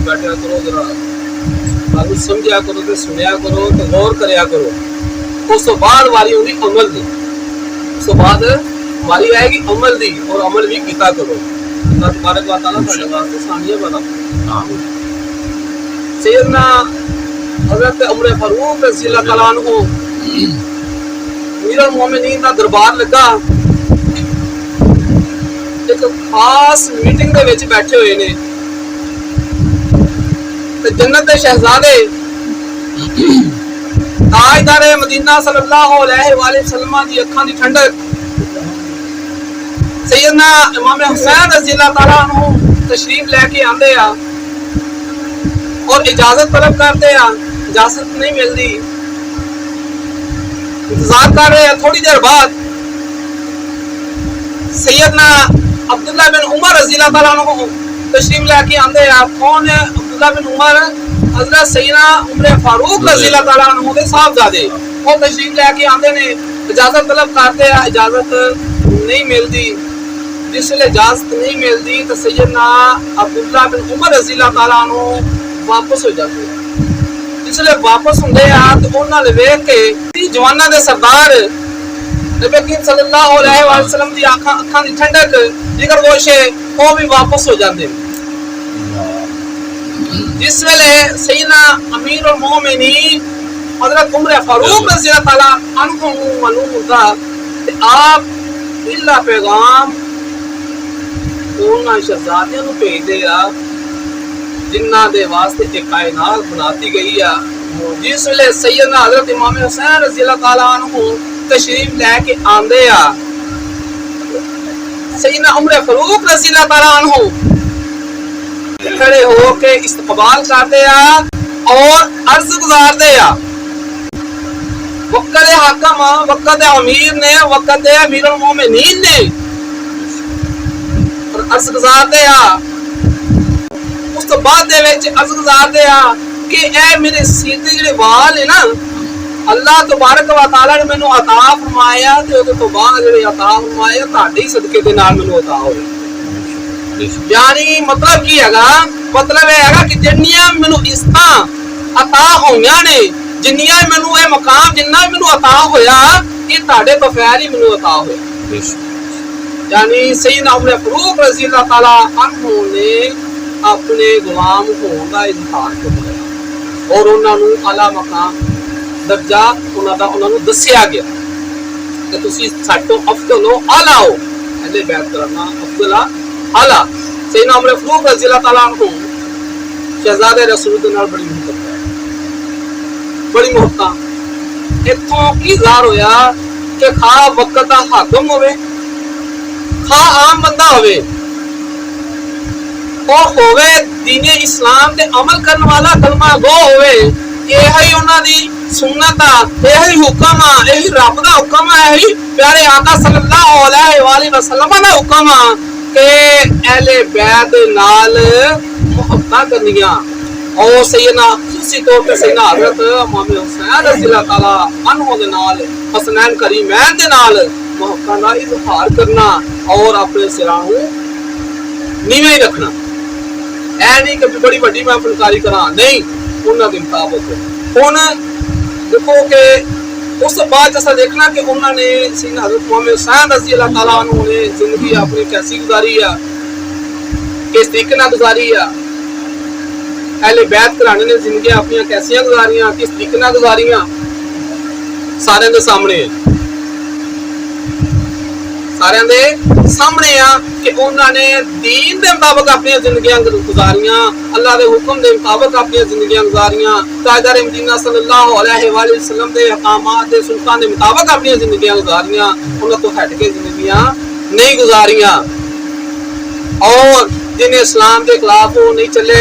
بیٹھا کرو ذرا گل سمجھا کرو تے سنیا کرو تے غور کریا کرو. اس تو بعد واری ہوگی عمل دی. اس تو بعد واری آئے گی عمل دی اور عمل بھی کیتا کرو. اللہ تبارک و تعالیٰ تھوڑے واسطے سانیہ بنا. سیدنا حضرت عمر فاروق رضی اللہ تعالیٰ عنہ امیر المومنین دا دربار لگا. ایک خاص میٹنگ دے وچ بیٹھے ہوئے نے تے جنت دے شہزادے تاجدار مدینہ صلی اللہ علیہ وآلہ وسلم دی اکھاں دی ٹھنڈک سیدنا امام حسین رضی اللہ تعالیٰ عنہ تشریف لے کے آندے آ اور اجازت طلب کرتے آ. اجازت نہیں ملتی. انتظار کر رہے ہیں. تھوڑی دیر بعد سیدنا عبداللہ بن عمر رضی اللہ تعالیٰ عنہ تشریف لے کے آندے آ. کون ہے عبداللہ بن عمر؟ حضرت سیدنا عمر فاروق رضی اللہ تعالیٰ عنہ کے صاحبزادے. وہ تشریف لے کے آندے نے. اجازت طلب کرتے آ. اجازت نہیں ملتی. جس ویلے اجازت نہیں ملتی تو سیدنا عبداللہ بن عمر رضی اللہ تعالیٰ عنہ واپس ہو جاتے ہیں. جس ویلے واپس ہوندے آ تو انہاں نے ویکھ کے جواناں دے سردار نبی کریم صلی اللہ علیہ وسلم دی اکھاں دی ٹھنڈک جگر گوشے وہ بھی واپس ہو جاندے. جس ویلے سیدنا امیر المومنین حضرت عمر فاروق رضی اللہ تعالیٰ عنہ معلوم ہوتا کہ آپ پہلا پیغام انہاں شہزادیاں نوں بھیج دے آ جنہ دے واسطے ایک کائنات بناتی گئی ہے. جس ویلے سیدنا حضرت امام حسین رضی اللہ تعالیٰ عنہ تشریف لے کے آندے آ سیدنا عمر فاروق رضی اللہ تعالیٰ عنہ کھڑے ہو کے استقبال کرتے آ اور عرض گزارتے آ. وقت حاکم وقت امیر نے وقت امیر المومنین نے اور عرض گزارتے آ. اس تو بعد دے وچ عرض گزارتے آ کہ اے میرے سیدھے جڑے وال ہے نا اللہ تبارک و تعالیٰ نے مینوں عطا فرمایا تے او تو بعد جڑے عطا فرمایا تہاڈے صدقے دے نال مینوں عطا ہوئے. یعنی مطلب کی ہے گا؟ مطلب ہے گا کہ جنیاں مینوں عزتاں عطا ہوئیاں نے جنیاں مینوں اے مقام جنہ مینوں عطا ہویا یہ تہاڈے تو خیر ہی مینوں عطا ہویا. یعنی سیدنا عمر فاروق رضی اللہ تعالیٰ عنہ نے اپنے غلام ہون دا اظہار کیا اور انہاں نوں اعلیٰ مقام درجہ انہاں نوں دسیا گیا کہ تسی ساڈے تو افضل ہو اعلیٰ ہو. اہل بیت کرنا افضل اعلیٰ. سیدنا عمر فاروق رضی اللہ تعالیٰ عنہ شہزادے رسول دے نال بڑی محبت ہے. بڑی محبت اتوں کی ظاہر ہویا کہ خواہ وقت دا حاکم ہوئے خواہ عام بندہ ہوئے اور ہوئے دین اسلام تے عمل کرنے والا کلمہ گو ہوئے یہی انہاں دی سنت یہی حکم یہی رب دا حکم یہی پیارے آقا صلی اللہ علیہ وآلہ وسلم دا حکم کہ اہل بیت نال محبت کرنیاں. اور سیدنا خصوصی طور پہ سیدنا حضرت امام حسین رضی اللہ تعالیٰ عنہ دے نال حسنین کریمین دے نال محبت دا اظہار کرنا اور اپنے سراں نوں نیویں ہی رکھنا. اے نہیں کہ بڑی بڑی محفل کاری کرا نہیں انہاں دے مطابق. ہن دیکھو کہ اس بعد جیسا دیکھنا کہ انہوں نے سیدنا حضرت محمد حسین رضی اللہ تعالیٰ عنہ نے زندگی اپنی کیسی گزاری ہے کس طریقے نہ گزاری ہے. اہل بیت کرانے نے زندگی اپنی کیسیاں گزاریاں کس طریقے نہ گزاریاں سارے دے سامنے کہ انہوں نے دین دے مطابق اپنی زندگیاں گزاریاں اللہ دے حکم دے مطابق اپنی زندگیاں گزاریاں تاجدار مدینہ صلی اللہ علیہ وآلہ وسلم دے احکامات دے سلطان دے مطابق اپنی زندگیاں گزاریاں انہوں تو ہٹ کے زندگیاں نہیں گزاریاں. اور جن اسلام کے خلاف وہ نہیں چلے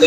ਤੇ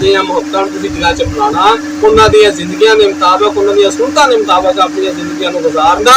ਦੀਆਂ ਮੁਹੱਬਤਾਂ ਨੂੰ ਤੁਸੀਂ ਦਿਲਾਂ 'ਚ ਬਣਾਉਣਾ, ਉਹਨਾਂ ਦੀਆਂ ਜ਼ਿੰਦਗੀਆਂ ਦੇ ਮੁਤਾਬਕ, ਉਹਨਾਂ ਦੀਆਂ ਸੁਨਨਤਾਂ ਦੇ ਮੁਤਾਬਕ ਆਪਣੀਆਂ ਜ਼ਿੰਦਗੀਆਂ ਨੂੰ ਗੁਜ਼ਾਰਨਾ।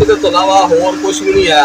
ਇਹਦੇ ਤੋਂ ਇਲਾਵਾ ਹੋਰ ਕੁਝ ਵੀ ਨਹੀਂ ਹੈ।